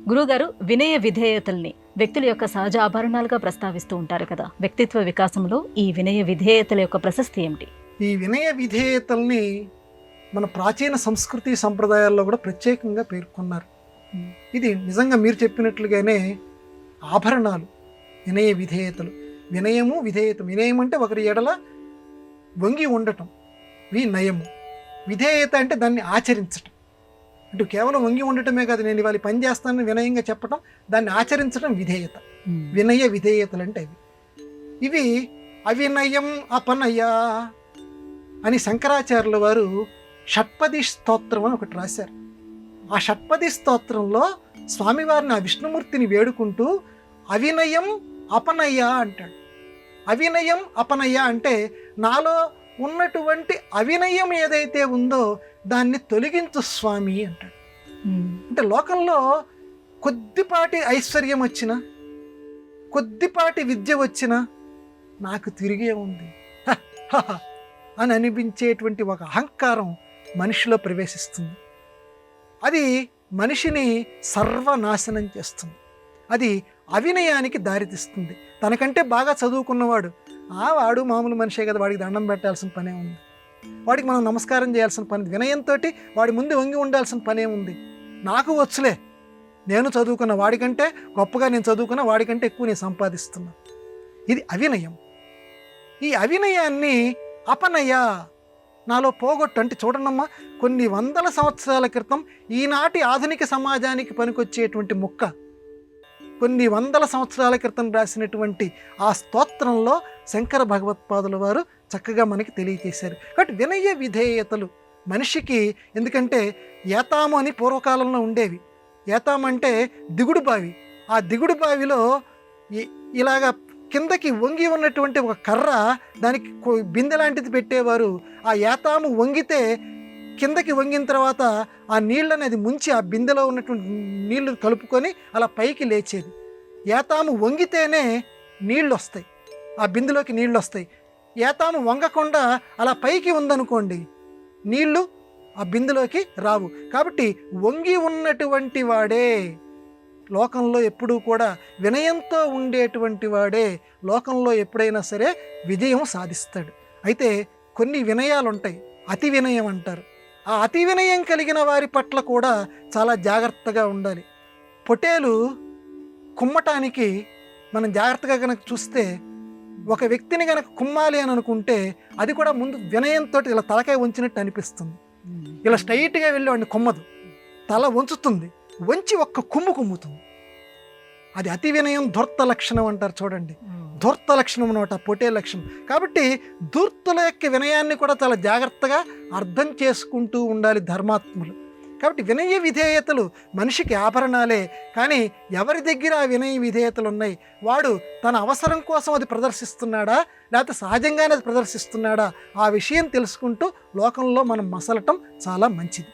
గురుగారు, వినయ విధేయతల్ని వ్యక్తుల యొక్క సహజ ఆభరణాలుగా ప్రస్తావిస్తూ ఉంటారు కదా. వ్యక్తిత్వ వికాసంలో ఈ వినయ విధేయతల యొక్క ప్రశస్తి ఏమిటి? ఈ వినయ విధేయతల్ని మన ప్రాచీన సంస్కృతి సంప్రదాయాల్లో కూడా ప్రత్యేకంగా పేర్కొన్నారు. ఇది నిజంగా మీరు చెప్పినట్లుగానే ఆభరణాలు వినయ విధేయతలు. వినయము విధేయత. వినయం అంటే ఒకరి ఎడల వంగి ఉండటం, వినయము. విధేయత అంటే దాన్ని ఆచరించటం. అంటే కేవలం వంగి ఉండటమే కాదు, నేను ఇవాళ పని చేస్తానని వినయంగా చెప్పటం, దాన్ని ఆచరించడం విధేయత. వినయ విధేయతలు అంటే ఇవి అవినయం అపనయ అని శంకరాచార్యుల వారు షట్పది స్తోత్రం అని ఒకటి రాశారు. ఆ షట్పది స్తోత్రంలో స్వామివారిని, ఆ విష్ణుమూర్తిని వేడుకుంటూ అవినయం అపనయ అంటాడు. అవినయం అపనయ అంటే నాలో ఉన్నటువంటి అవినయం ఏదైతే ఉందో దాన్ని తొలగించు స్వామి అంటాడు. అంటే లోకంలో కొద్దిపాటి ఐశ్వర్యం వచ్చినా, కొద్దిపాటి విద్య వచ్చినా నాకు తిరిగే ఉంది అని అనిపించేటువంటి ఒక అహంకారం మనిషిలో ప్రవేశిస్తుంది. అది మనిషిని సర్వనాశనం చేస్తుంది. అది అవినయానికి దారితీస్తుంది. తనకంటే బాగా చదువుకున్నవాడు, వాడు మామూలు మనిషే కదా, వాడికి దండం పెట్టాల్సిన పనే ఉంది, వాడికి మనం నమస్కారం చేయాల్సిన పని, వినయంతో వాడి ముందు వంగి ఉండాల్సిన పనే ఉంది. నాకు వచ్చులే, నేను చదువుకున్న వాడికంటే గొప్పగా నేను చదువుకున్న వాడికంటే ఎక్కువ నేను సంపాదిస్తున్నా. ఇది అవినయం. ఈ అవినయాన్ని అపనయ నాలో పోగొట్టు. అంటే చూడండమ్మా, కొన్ని వందల సంవత్సరాల క్రితం ఈనాటి ఆధునిక సమాజానికి పనికొచ్చేటువంటి ముక్క, కొన్ని వందల సంవత్సరాల క్రితం రాసినటువంటి ఆ స్తోత్రంలో శంకర భగవత్పాదుల వారు చక్కగా మనకి తెలియజేశారు. కాబట్టి వినయ విధేయతలు మనిషికి, ఎందుకంటే ఏతాము అని పూర్వకాలంలో ఉండేవి. ఏతాము అంటే దిగుడు బావి. ఆ దిగుడు బావిలో ఇలాగా కిందకి వంగి ఉన్నటువంటి ఒక కర్ర, దానికి బిందె లాంటిది పెట్టేవారు. ఆ ఏతాము వంగితే కిందకి వంగిన తర్వాత ఆ నీళ్ళు అనేది ముంచి ఆ బిందెలో ఉన్నటువంటి నీళ్లు కలుపుకొని అలా పైకి లేచేది. ఏతాము వంగితేనే నీళ్ళు వస్తాయి, ఆ బిందెలోకి నీళ్ళు వస్తాయి. ఏతాము వంగకుండా అలా పైకి ఉందనుకోండి, నీళ్లు ఆ బిందెలోకి రావు. కాబట్టి వంగి ఉన్నటువంటి వాడే లోకంలో ఎప్పుడూ కూడా, వినయంతో ఉండేటువంటి వాడే లోకంలో ఎప్పుడైనా సరే విజయం సాధిస్తాడు. అయితే కొన్ని వినయాలు ఉంటాయి, అతి వినయం అంటారు. ఆ అతి వినయం కలిగిన వారి పట్ల కూడా చాలా జాగ్రత్తగా ఉండాలి. పొటేలు కుమ్మటానికి మనం జాగ్రత్తగా కనుక చూస్తే, ఒక వ్యక్తిని కనుక కుమ్మాలి అని అనుకుంటే అది కూడా ముందు వినయంతో ఇలా తలకాయ వంచినట్టు అనిపిస్తుంది. ఇలా స్ట్రైట్గా వెళ్ళి వాడిని కుమ్మదు, తల వంచుతుంది, వంచి ఒక్క కుమ్ముతుంది. అది అతి వినయం, ధూర్త లక్షణం అంటారు చూడండి. ధూర్త లక్షణం అన్నమాట పొటే లక్షణం. కాబట్టి ధూర్తుల యొక్క వినయాన్ని కూడా చాలా జాగ్రత్తగా అర్థం చేసుకుంటూ ఉండాలి ధర్మాత్ములు. కాబట్టి వినయ విధేయతలు మనిషికి ఆభరణాలే. కానీ ఎవరి దగ్గర ఆ వినయ విధేయతలు ఉన్నాయి, వాడు తన అవసరం కోసం అది ప్రదర్శిస్తున్నాడా, లేకపోతే సహజంగానే అది ప్రదర్శిస్తున్నాడా, ఆ విషయం తెలుసుకుంటూ లోకంలో మనం మసలటం చాలా మంచిది.